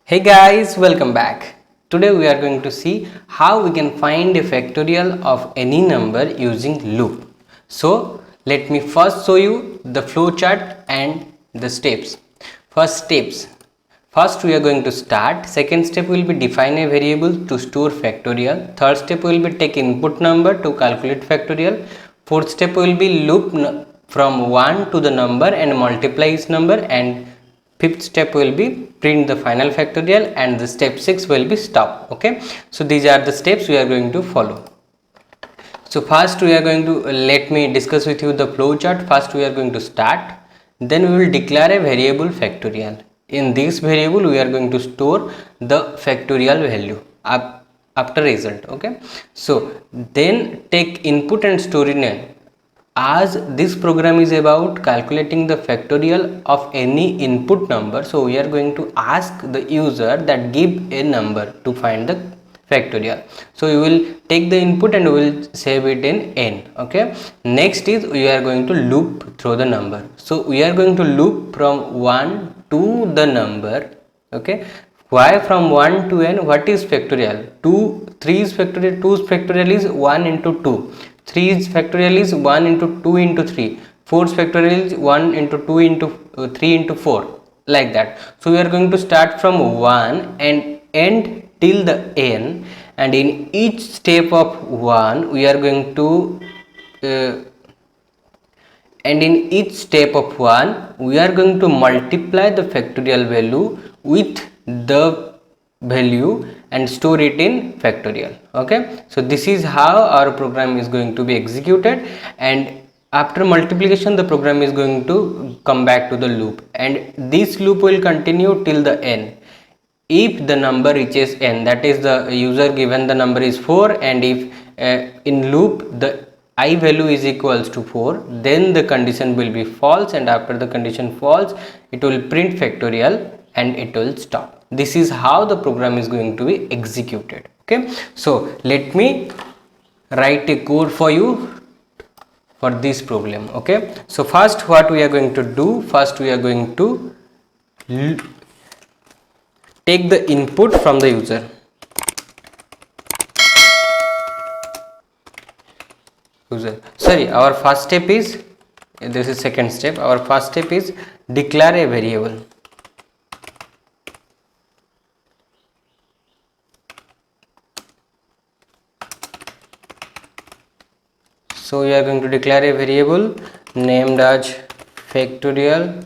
Hey guys, welcome back. Today we are going to see how we can find a factorial of any number using loop. So let me first show you the flowchart and the steps. First we are going to start. Second step will be define a variable to store factorial. Third step will be take input number to calculate factorial. Fourth step will be loop from 1 to the number and multiply its number, and fifth step will be print the final factorial, and the step 6 will be stop. Okay, so these are the steps we are going to follow. So first we are going to let me discuss with you the flow chart. First we are going to start, then we will declare a variable factorial. In this variable we are going to store the factorial value after result. Okay, so then take input and store in n. As this program is about calculating the factorial of any input number, so we are going to ask the user that give a number to find the factorial. So we will take the input and we will save it in n. Okay, next is we are going to loop through the number. So we are going to loop from 1 to the number. Okay, why from 1 to n? What is factorial? 3 is factorial. 2's factorial is 1 into 2. 3's factorial is 1 into 2 into 3. 4's factorial is 1 into 2 into 3 into 4, like that. So we are going to start from 1 and end till the n, and in each step of 1 we are going to multiply the factorial value with the value and store it in factorial. Okay, so this is how our program is going to be executed, and after multiplication the program is going to come back to the loop, and this loop will continue till the n. If the number reaches n, that is the user given the number is 4, and if in loop the I value is equals to 4, then the condition will be false, and after the condition false it will print factorial and it will stop. This is how the program is going to be executed. Okay, so let me write a code for you for this problem. Okay, so first what we are going to do, first we are going to take the input from the user. Sorry, our first step is, this is second step, our first step is declare a variable. So we are going to declare a variable named as factorial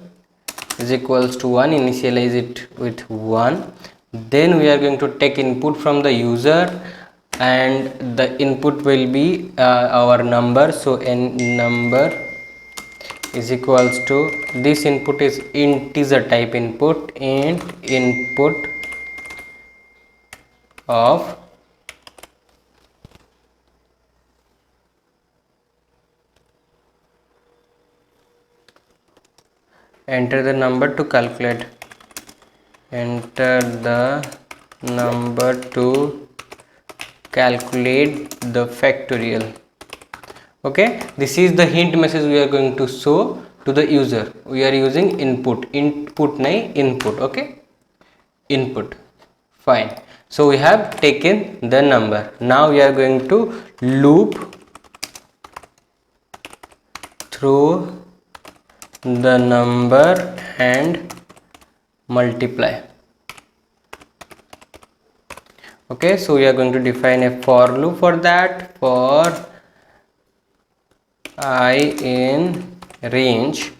is equals to 1, initialize it with 1. Then we are going to take input from the user, and the input will be our number. So n number is equals to, this input is integer type input, int input of enter the number to calculate, enter the number to calculate the factorial. Okay, this is the hint message we are going to show to the user. We are using input nahi input. Okay, input, fine. So we have taken the number. Now we are going to loop through the number and multiply. Okay, so we are going to define a for loop for that. For I in range,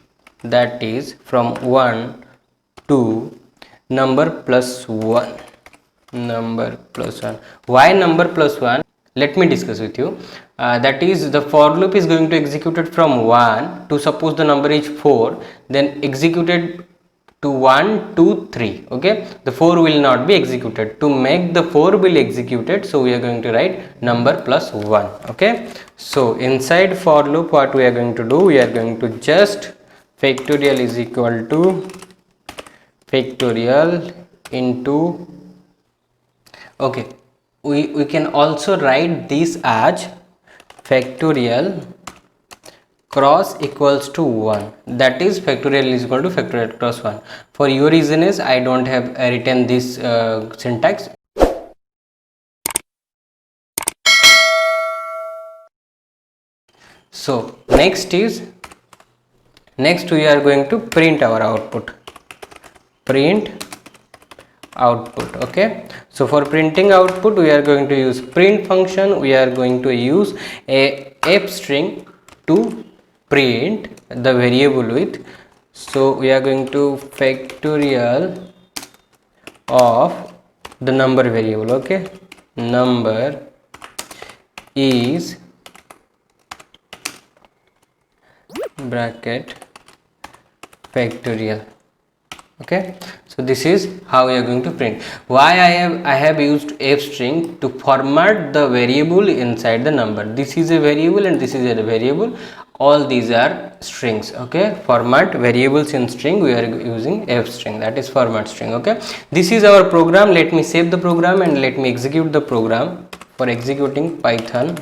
that is from 1 to number plus 1. Number plus 1. Why number plus 1? Let me discuss with you. That is, the for loop is going to execute it from 1 to, suppose the number is 4, then executed to 1 2 3. Okay, the 4 will not be executed. To make the 4 will executed, so we are going to write number plus 1. Okay, so inside for loop what we are going to do, we are going to just factorial is equal to factorial into, okay, we can also write this as factorial cross equals to 1, that is factorial is equal to factorial cross 1. For your reasons I don't have written this syntax. So next we are going to print our output. Okay, so for printing output we are going to use print function. We are going to use a f string to print the variable with. So we are going to factorial of the number variable. Okay, number is bracket factorial. Okay, so this is how we are going to print. Why I have used f string to format the variable inside the number. This is a variable and this is a variable, all these are strings. Okay, format variables in string, we are using f string, that is format string. Okay, this is our program. Let me save the program and let me execute the program. For executing Python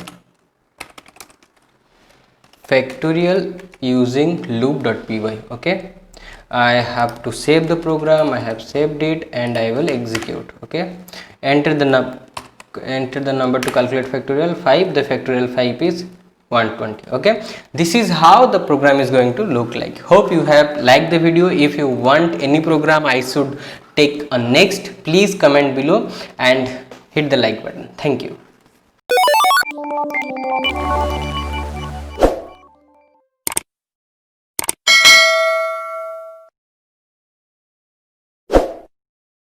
factorial using loop.py. okay, I have to save the program. I have saved it and I will execute. Okay, enter the number to calculate factorial 5. The factorial 5 is 120. Okay, this is how the program is going to look like. Hope you have liked the video. If you want any program I should take a next, please comment below and hit the like button. Thank you.